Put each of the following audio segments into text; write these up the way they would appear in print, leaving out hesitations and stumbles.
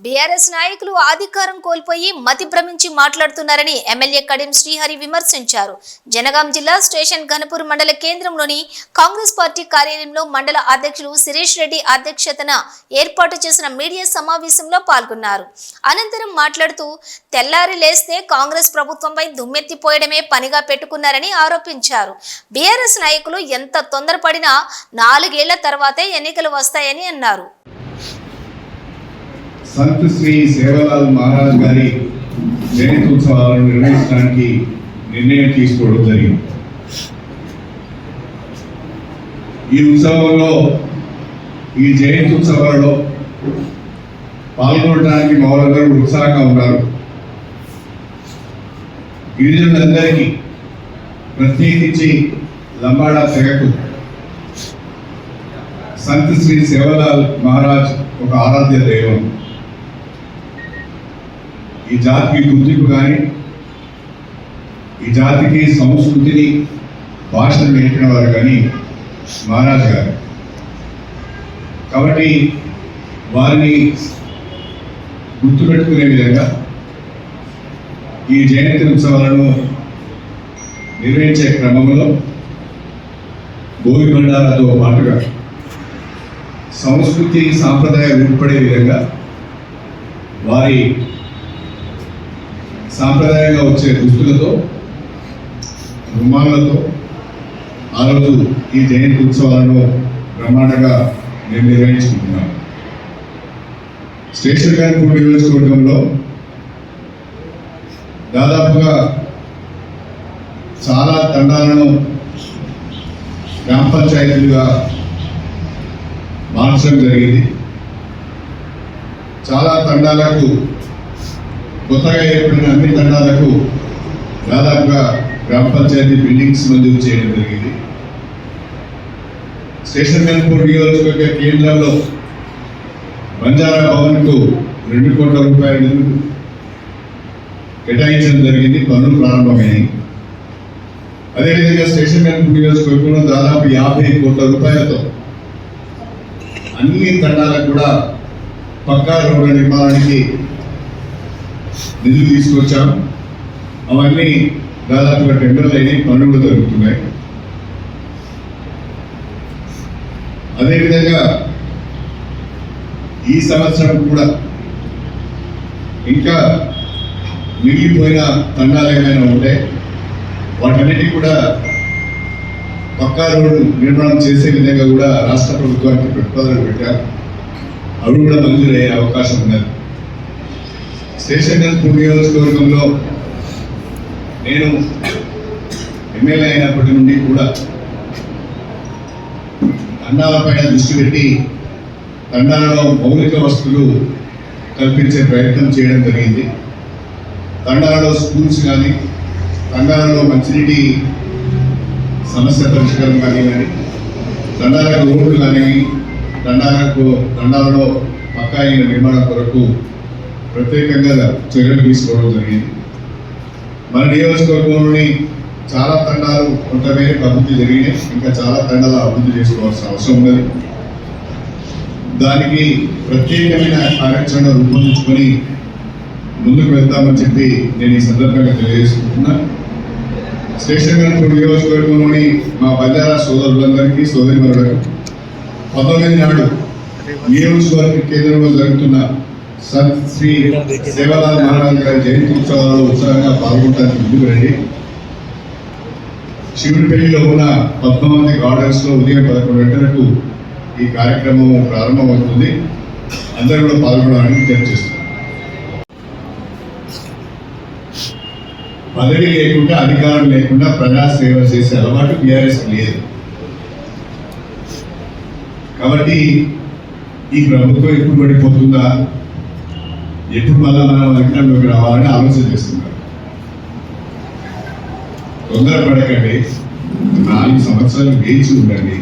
BRS నాయకులు అధికారం కోల్పోయి మతి భ్రమించి మాట్లాడుతున్నారని ఎమ్మెల్యే కడియం శ్రీహరి విమర్శించారు. జనగాం జిల్లా స్టేషన్ ఘనపూర్ మండల కేంద్రంలోని కాంగ్రెస్ పార్టీ కార్యాలయంలో మండల అధ్యక్షులు శిరీష్ రెడ్డి అధ్యక్షతన ఏర్పాటు చేసిన మీడియా సమావేశంలో పాల్గొన్నారు. అనంతరం మాట్లాడుతూ తెల్లారి లేస్తే కాంగ్రెస్ ప్రభుత్వంపై దుమ్మెత్తిపోయడమే పనిగా పెట్టుకున్నారని ఆరోపించారు. బీఆర్ఎస్ నాయకులు ఎంత తొందరపడినా 4 ఏళ్ల తర్వాతే ఎన్నికలు వస్తాయని అన్నారు. సంత్ శ్రీ సేవలాల్ మహారాజ్ గారి జయంతి ఉత్సవాలను నిర్వహించడానికి నిర్ణయం తీసుకోవడం జరిగింది. ఈ ఉత్సవంలో ఈ జయంతి ఉత్సవాలలో పాల్గొనడానికి మౌలందరూ ఉత్సాహంగా ఉన్నారు. గిరిజనులందరికీ ప్రత్యేకించి లంబాడా తెగకు సంత్ శ్రీ సేవలాల్ మహారాజ్ ఒక ఆరాధ్య దైవం. ఈ జాతికి గుర్తింపు కానీ ఈ జాతికి సంస్కృతిని భాషను నేర్పిన వారు కానీ మహారాజ్ గారు. కాబట్టి వారిని గుర్తుపెట్టుకునే విధంగా ఈ జయంతి ఉత్సవాలను నిర్వహించే క్రమంలో భోగి బండాలతో పాటుగా సంస్కృతి సాంప్రదాయాలు ఏర్పడే విధంగా వారి సాంప్రదాయంగా వచ్చే దుస్తులతో రుమాలతో ఆ రోజు ఈ జయంతి ఉత్సవాలను బ్రహ్మాండంగా మేము నిర్వహించుకుంటున్నాం. స్టేషన్ ఘనపూర్ నియోజకవర్గంలో దాదాపుగా చాలా తండాలను గ్రామ పంచాయతీలుగా మార్చడం జరిగింది. చాలా తండాలకు కొత్తగా ఏర్పడిన అన్ని తండాలకు దాదాపుగా గ్రామ పంచాయతీ బిల్డింగ్స్ మంజూరు చేయడం జరిగింది. స్టేషన్ ఘనపూర్ నియోజకవర్గ కేంద్రంలో బంజారా భవన్కు 2 కోట్ల రూపాయల నిధులు కేటాయించడం జరిగింది. పనులు ప్రారంభమైనాయి. అదేవిధంగా స్టేషన్ ఘనపూర్ నియోజకవర్గంలో దాదాపు 50 కోట్ల రూపాయలతో అన్ని తండాలకు కూడా పక్కా రోడ్ల నిర్మాణానికి నిధులు తీసుకొచ్చాం. అవన్నీ దాదాపుగా టెండర్లు అయినాయి, పనులు జరుగుతున్నాయి. అదేవిధంగా ఈ సంవత్సరం కూడా ఇంకా మిగిలిపోయిన తండాలు ఏమైనా ఉంటే వాటన్నిటికీ కూడా పక్కా రోడ్డు నిర్మాణం చేసే విధంగా కూడా రాష్ట్ర ప్రభుత్వానికి ప్రతిపాదనలు పెట్టారు. అవి కూడా మంజూరయ్యే అవకాశం ఉన్నది. స్టేషన్ ఘనపూర్ నియోజకవర్గంలో నేను ఎమ్మెల్యే అయినప్పటి నుండి కూడా తండాలపైన దృష్టి పెట్టి తండాలలో మౌలిక వసతులు కల్పించే ప్రయత్నం చేయడం జరిగింది. తండాలలో స్కూల్స్ కానీ, తండాలలో మంచినీటి సమస్య పరిష్కారం కానీ, తండాలకు రోడ్లు కానీ, తండాలలో పక్కా నిర్మాణం కొరకు ప్రత్యేకంగా చర్యలు తీసుకోవడం జరిగింది. మన నియోజకవర్గంలోని చాలా తండాలు కొంతమేరకు అభివృద్ధి జరిగినాయి. ఇంకా చాలా తండాలు అభివృద్ధి చేసుకోవాల్సిన అవసరం ఉన్నది. దానికి ప్రత్యేకమైన కార్యాచరణ రూపొందించుకొని ముందుకు వెళ్తామని చెప్పి నేను ఈ సందర్భంగా తెలియజేసుకుంటున్నా. స్టేషన్ ఘనపూర్ నియోజకవర్గంలోని మా బంజారా సోదరులందరికీ, సోదరిమరులకు 19 నాడు నియోజకవర్గ కేంద్రంలో జరుగుతున్న సంత్ శ్రీ సేవలాల్ మహారాజ్ గారి జయంతి ఉత్సవాలలో ఉత్సాహంగా పాల్గొనడానికి ముందుకు రండి. శివుడిపల్లిలో ఉన్న పద్మావతి గార్డెన్స్లో ఉదయం 11 గంటలకు ఈ కార్యక్రమం ప్రారంభమవుతుంది. అందరూ కూడా పాల్గొనడానికి తెలియజేస్తున్నారు. పదవి లేకుండా, అధికారం లేకుండా ప్రజాసేవ చేసే అలవాటు బీఆర్ఎస్ లేదు. కాబట్టి ఈ ప్రభుత్వం ఎప్పుడు పడిపోతుందా, ఎప్పుడు మళ్ళా మనం అధికారంలోకి రావాలని ఆలోచన చేస్తున్నారు. తొందరపడకండి. 4 సంవత్సరాలు వేచి ఉండండి.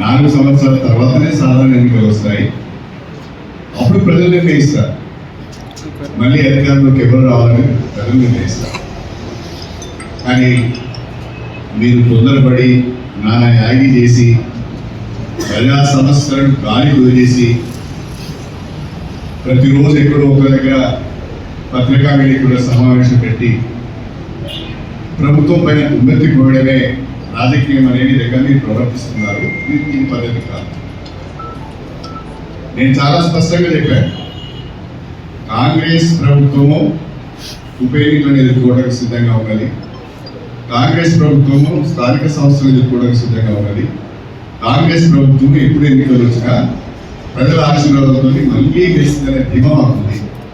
4 సంవత్సరాల తర్వాతనే సాధారణ ఎన్నికలు వస్తాయి. అప్పుడు ప్రజలు నిర్ణయిస్తారు మళ్ళీ అధికారంలోకి ఎవరు రావాలని ప్రజలు నిర్ణయిస్తారు. కానీ మీరు తొందరపడి నానా యాగి చేసి ప్రజా సమస్యలను గాలి వదిలేసి ప్రతిరోజు ఎక్కడో ఒక దగ్గర పత్రికా విలేకరుల సమావేశం పెట్టి ప్రభుత్వం పైన ఉన్నతి పోయడమే రాజకీయం అనేది దగ్గర మీరు ప్రవర్తిస్తున్నారు. ఇది పద్ధతి కాదు. నేను చాలా స్పష్టంగా చెప్పాను, కాంగ్రెస్ ప్రభుత్వము ఉప ఎన్నికలను ఎదుర్కోవడానికి సిద్ధంగా ఉన్నది. కాంగ్రెస్ ప్రభుత్వము స్థానిక సంస్థలు ఎదుర్కోవడానికి సిద్ధంగా ఉన్నది. కాంగ్రెస్ ప్రభుత్వం ఎప్పుడు ఎన్నికలు వచ్చినా ప్రజల ఆశీర్వాదంతో మళ్ళీ గెలుస్తుందనే ధీమా మాకు.